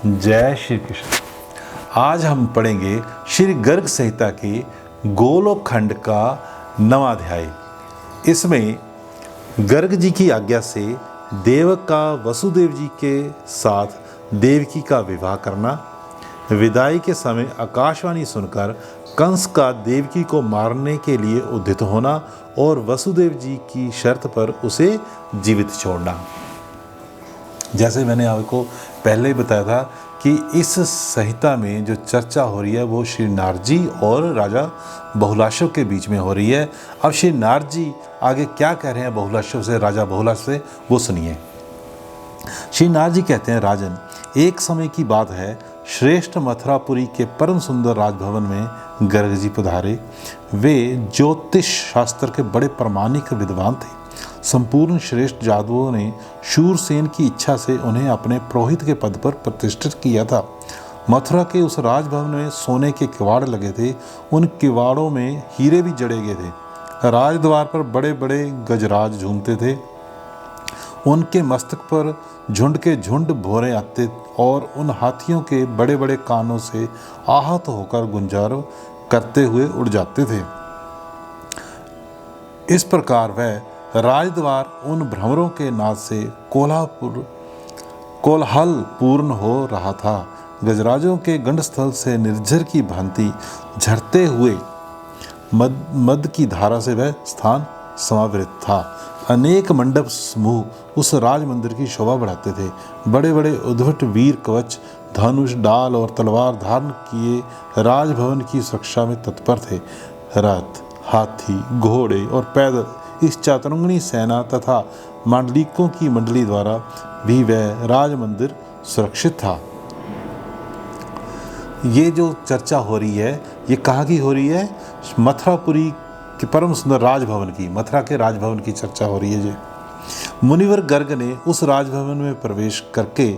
जय श्री कृष्ण। आज हम पढ़ेंगे श्री गर्ग संहिता के गोलोक खंड का 9वां अध्याय। इसमें गर्ग जी की आज्ञा से देवक का वसुदेव जी के साथ देवकी का विवाह करना, विदाई के समय आकाशवाणी सुनकर कंस का देवकी को मारने के लिए उद्यत होना और वसुदेव जी की शर्त पर उसे जीवित छोड़ना। जैसे मैंने आपको पहले ही बताया था कि इस संहिता में जो चर्चा हो रही है वो श्री नारद जी और राजा बहुलाशव के बीच में हो रही है। अब श्री नारद जी आगे क्या कह रहे हैं बहुलाशव से, राजा बहुलाशव से, वो सुनिए। श्री नारद जी कहते हैं, राजन, एक समय की बात है, श्रेष्ठ मथुरापुरी के परम सुंदर राजभवन में गर्ग जी पधारे। वे ज्योतिष शास्त्र के बड़े प्रामाणिक विद्वान थे। संपूर्ण श्रेष्ठ जादुओं ने शूरसेन की इच्छा से उन्हें अपने पुरोहित के पद पर प्रतिष्ठित किया था। मथुरा के उस राजभवन में सोने के किवाड़ लगे थे। उन किवाड़ों में हीरे भी जड़े गए थे। राजद्वार पर बड़े बड़े गजराज झूमते थे। उनके मस्तक पर झुंड के झुंड भौरे आते और उन हाथियों के बड़े बड़े कानों से आहत होकर गुंजार करते हुए उड़ जाते थे। इस प्रकार वह राजद्वार उन भ्रमरों के नाद से कोलाहल पूर्ण हो रहा था। गजराजों के गंडस्थल से निर्झर की भांति झरते हुए मद की धारा से वह स्थान समावृत था। अनेक मंडप समूह उस राज मंदिर की शोभा बढ़ाते थे। बड़े बड़े उद्भट वीर कवच, धनुष, डाल और तलवार धारण किए राजभवन की सुरक्षा में तत्पर थे। रथ, हाथी, घोड़े और पैदल इस चातुरंगिणी सेना तथा मांडलिकों की मंडली द्वारा भी वह राज मंदिर सुरक्षित था। ये जो चर्चा हो रही है ये कहाँ की हो रही है? मथुरापुरी के परम सुंदर राजभवन की, मथुरा के राजभवन की चर्चा हो रही है। जी, मुनिवर गर्ग ने उस राजभवन में प्रवेश करके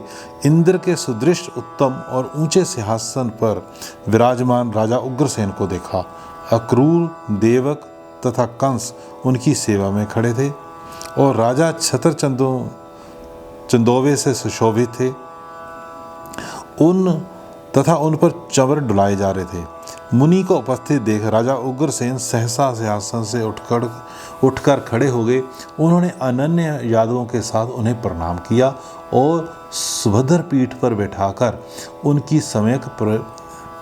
इंद्र के सुदृष्ट, उत्तम और ऊंचे सिंहासन पर विराजमान राजा उग्रसेन को देखा। अक्रूर, देवक तथा कंस उनकी सेवा में खड़े थे और राजा छत्र चंदोवे से सुशोभित थे। उन पर चंवर डुलाए जा रहे थे। मुनि को उपस्थित देख राजा उग्रसेन सहसा सिंहासन से उठकर खड़े हो गए। उन्होंने अनन्य यादवों के साथ उन्हें प्रणाम किया और सुभद्र पीठ पर बैठाकर उनकी सम्यक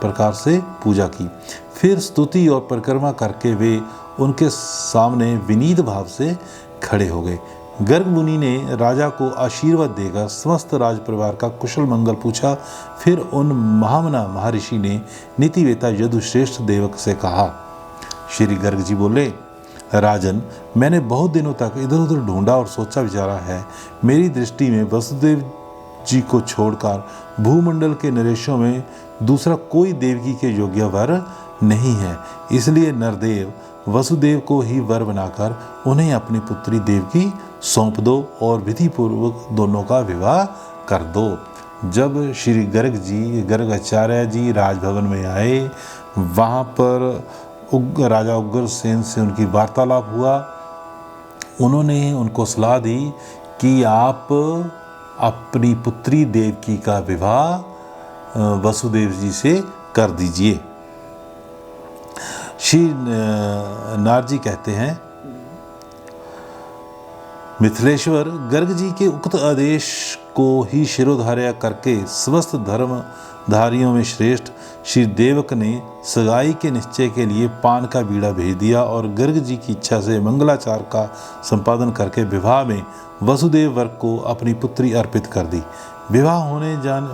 प्रकार से पूजा की। फिर स्तुति और परिक्रमा करके वे उनके सामने विनीत भाव से खड़े हो गए। गर्ग मुनि ने राजा को आशीर्वाद देकर समस्त राज परिवार का कुशल मंगल पूछा। फिर उन महामना महर्षि ने नीतिवेता यदुश्रेष्ठ देवक से कहा। श्री गर्ग जी बोले, राजन, मैंने बहुत दिनों तक इधर उधर ढूंढा और सोचा विचारा है। मेरी दृष्टि में वसुदेव जी को छोड़कर भूमंडल के नरेशों में दूसरा कोई देवकी के योग्य वर नहीं है। इसलिए नरदेव वसुदेव को ही वर बनाकर उन्हें अपनी पुत्री देवकी सौंप दो और विधि पूर्वक दोनों का विवाह कर दो। जब श्री गर्गाचार्य जी राजभवन में आए, वहाँ पर राजा उग्रसेन से उनकी वार्तालाप हुआ। उन्होंने उनको सलाह दी कि आप अपनी पुत्री देवकी का विवाह वसुदेव जी से कर दीजिए। श्री नारद जी कहते हैं, मिथिलेश्वर, गर्ग जी के उक्त आदेश को ही शिरोधार्य करके समस्त धर्मधारियों में श्रेष्ठ श्री देवक ने सगाई के निश्चय के लिए पान का बीड़ा भेज दिया और गर्ग जी की इच्छा से मंगलाचार का संपादन करके विवाह में वसुदेव वर्ग को अपनी पुत्री अर्पित कर दी। विवाह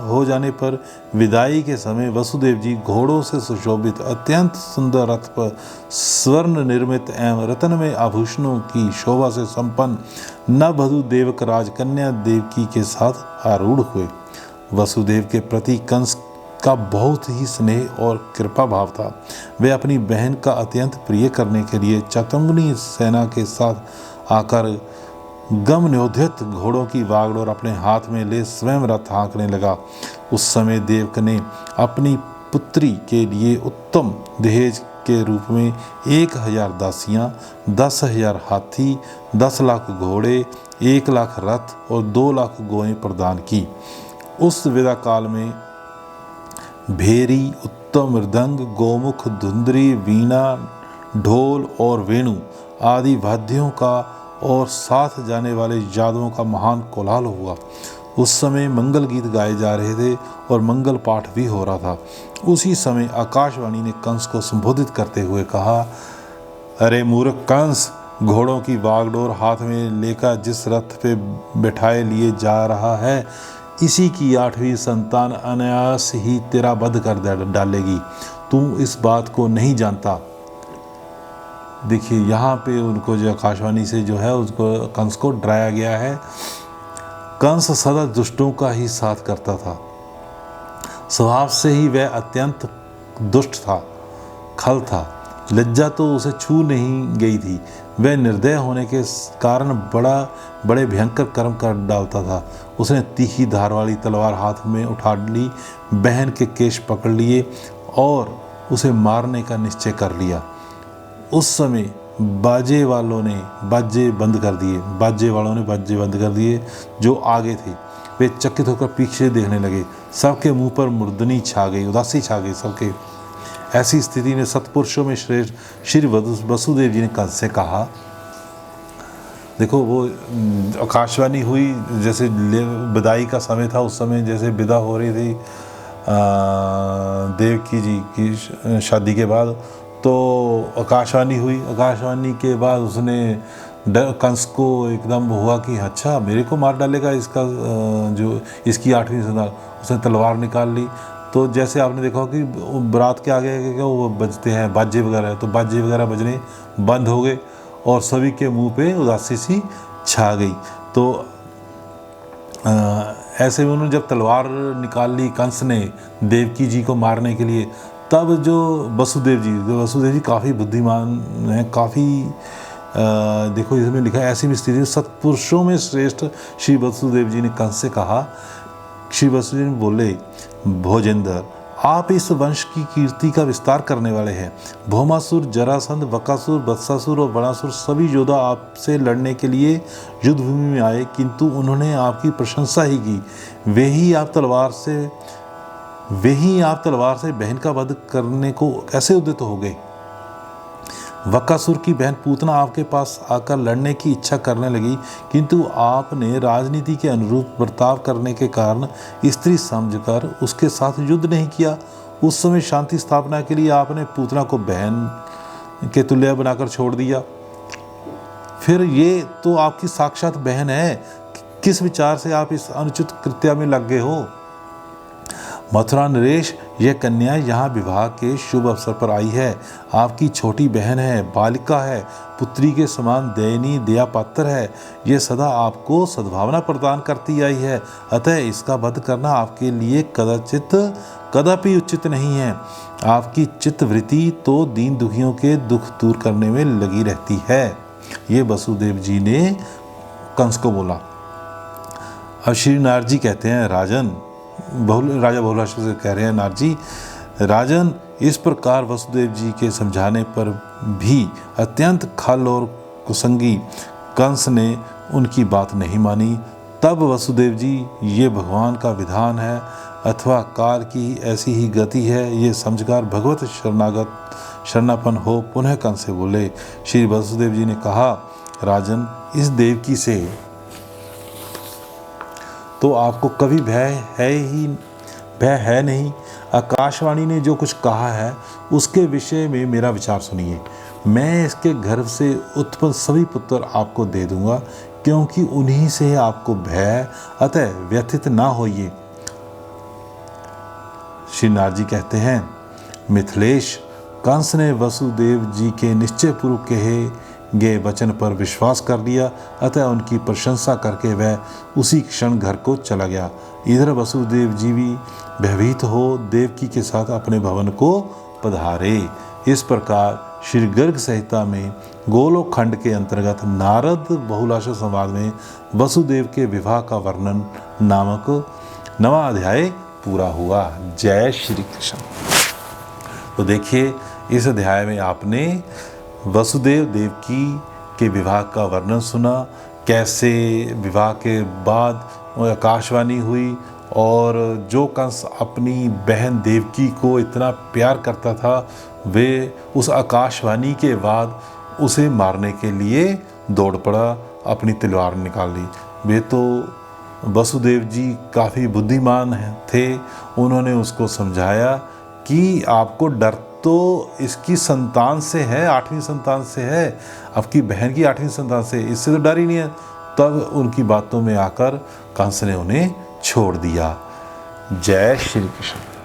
हो जाने पर विदाई के समय वसुदेव जी घोड़ों से सुशोभित अत्यंत सुंदर रथ पर स्वर्ण निर्मित एवं रत्नमय आभूषणों की शोभा से संपन्न नववधू देवक राजकन्या देवकी के साथ आरूढ़ हुए। वसुदेव के प्रति कंस का बहुत ही स्नेह और कृपा भाव था। वे अपनी बहन का अत्यंत प्रिय करने के लिए चातुरंगिणी सेना के साथ आकर गमनोद्यत घोड़ों की वागडोर अपने हाथ में ले स्वयं रथ हाँकने लगा। उस समय देवक ने अपनी पुत्री के लिए उत्तम दहेज के रूप में 1000 दासियाँ, 10,000 हाथी, 10 लाख घोड़े, 1 लाख रथ और 2 लाख गौएं प्रदान की। उस विदा काल में भेरी, उत्तम मृदंग, गोमुख, धुंधरी, वीणा, ढोल और वेणु आदि वाद्यों का और साथ जाने वाले यादवों का महान कोलाहल हुआ। उस समय मंगल गीत गाए जा रहे थे और मंगल पाठ भी हो रहा था। उसी समय आकाशवाणी ने कंस को संबोधित करते हुए कहा, अरे मूर्ख कंस, घोड़ों की बागडोर हाथ में लेकर जिस रथ पे बैठाए लिए जा रहा है, इसी की 8वीं संतान अनायास ही तेरा वध कर डालेगी। तू इस बात को नहीं जानता। देखिए यहाँ पे उनको जो आकाशवाणी से जो है उसको कंस को डराया गया है। कंस सदा दुष्टों का ही साथ करता था। स्वभाव से ही वह अत्यंत दुष्ट था, खल था। लज्जा तो उसे छू नहीं गई थी। वह निर्दय होने के कारण बड़े भयंकर कर्म कर डालता था। उसने तीखी धार वाली तलवार हाथ में उठा ली, बहन के केश पकड़ लिए और उसे मारने का निश्चय कर लिया। उस समय बाजे वालों ने बाजे बंद कर दिए जो आगे थे। वे चकित होकर पीछे देखने लगे। सबके मुंह पर मुर्दनी छा गई, उदासी छा गई सबके। ऐसी स्थिति में सत्पुरुषों में श्रेष्ठ श्री वसुदेव जी ने कंस से कहा, देखो वो आकाशवाणी हुई, जैसे विदाई का समय था, उस समय जैसे विदा हो रही थी देवकी जी की शादी के बाद, तो आकाशवाणी हुई। आकाशवाणी के बाद उसने कंस को एकदम हुआ कि अच्छा मेरे को मार डालेगा इसका जो इसकी 8वीं संतान। उसने तलवार निकाल ली। तो जैसे आपने देखा कि बारात के आगे क्या वो बजते हैं बाजे वगैरह, तो बाजे वगैरह बजने बंद हो गए और सभी के मुंह पे उदासी सी छा गई। तो ऐसे में उन्होंने जब तलवार निकाल ली कंस ने देवकी जी को मारने के लिए, तब जो वसुदेव जी काफ़ी बुद्धिमान हैं, काफ़ी देखो इसमें लिखा है, ऐसी भी स्थिति सत्पुरुषों में श्रेष्ठ श्री वसुदेव जी ने कंस से कहा। श्री वसुदेव जी बोले, भोजेंद्र, आप इस वंश की कीर्ति का विस्तार करने वाले हैं। भौमासुर, जरासंध, बकासुर, वत्सासुर और बणासुर सभी योद्धा आपसे लड़ने के लिए युद्ध भूमि में आए, किंतु उन्होंने आपकी प्रशंसा ही की। वे ही आप तलवार से बहन का वध करने को कैसे उद्यत हो गए। वकासुर की बहन पूतना आपके पास आकर लड़ने की इच्छा करने लगी, किंतु आपने राजनीति के अनुरूप बर्ताव करने के कारण स्त्री समझकर उसके साथ युद्ध नहीं किया। उस समय शांति स्थापना के लिए आपने पूतना को बहन के तुल्य बनाकर छोड़ दिया। फिर ये तो आपकी साक्षात बहन है, किस विचार से आप इस अनुचित कृत्य में लग गए हो। मथुरा नरेश, यह कन्या यहाँ विवाह के शुभ अवसर पर आई है। आपकी छोटी बहन है, बालिका है, पुत्री के समान दयनीय दया पात्र है। यह सदा आपको सद्भावना प्रदान करती आई है, अतः इसका वध करना आपके लिए कदापि उचित नहीं है। आपकी चित्तवृत्ति तो दीन दुखियों के दुख दूर करने में लगी रहती है। ये वसुदेव जी ने कंस को बोला। अब श्री नारद जी कहते हैं, राजा बहुलाशु से कह रहे हैं, नारद जी, राजन, इस प्रकार वसुदेव जी के समझाने पर भी अत्यंत खल और कुसंगी कंस ने उनकी बात नहीं मानी। तब वसुदेव जी, ये भगवान का विधान है अथवा काल की ऐसी ही गति है, ये समझकर भगवत शरणापन हो पुनः कंस से बोले। श्री वसुदेव जी ने कहा, राजन, इस देवकी से तो आपको कभी भय है नहीं। आकाशवाणी ने जो कुछ कहा है उसके विषय में मेरा विचार सुनिए। मैं इसके गर्भ से उत्पन्न सभी पुत्र आपको दे दूंगा, क्योंकि उन्हीं से आपको भय, अतः व्यथित ना होइए। श्री नारद जी कहते हैं, मिथिलेश, कंस ने वसुदेव जी के निश्चय पूर्वक कहे गए वचन पर विश्वास कर लिया, अतः उनकी प्रशंसा करके वह उसी क्षण घर को चला गया। इधर वसुदेव जी भी भयभीत हो देवकी के साथ अपने भवन को पधारे। इस प्रकार श्री गर्ग संहिता में गोलोक खंड के अंतर्गत नारद बहुलाशु संवाद में वसुदेव के विवाह का वर्णन नामक 9वां अध्याय पूरा हुआ। जय श्री कृष्ण। तो देखिए, इस अध्याय में आपने वसुदेव देवकी के विवाह का वर्णन सुना, कैसे विवाह के बाद आकाशवाणी हुई और जो कंस अपनी बहन देवकी को इतना प्यार करता था, वे उस आकाशवाणी के बाद उसे मारने के लिए दौड़ पड़ा, अपनी तलवार निकाल ली। वे तो वसुदेव जी काफ़ी बुद्धिमान थे, उन्होंने उसको समझाया कि आपको डर तो इसकी संतान से है, 8वीं संतान से है, आपकी बहन की 8वीं संतान से, इससे तो डर ही नहीं है। तब उनकी बातों में आकर कंस ने उन्हें छोड़ दिया। जय श्री कृष्ण।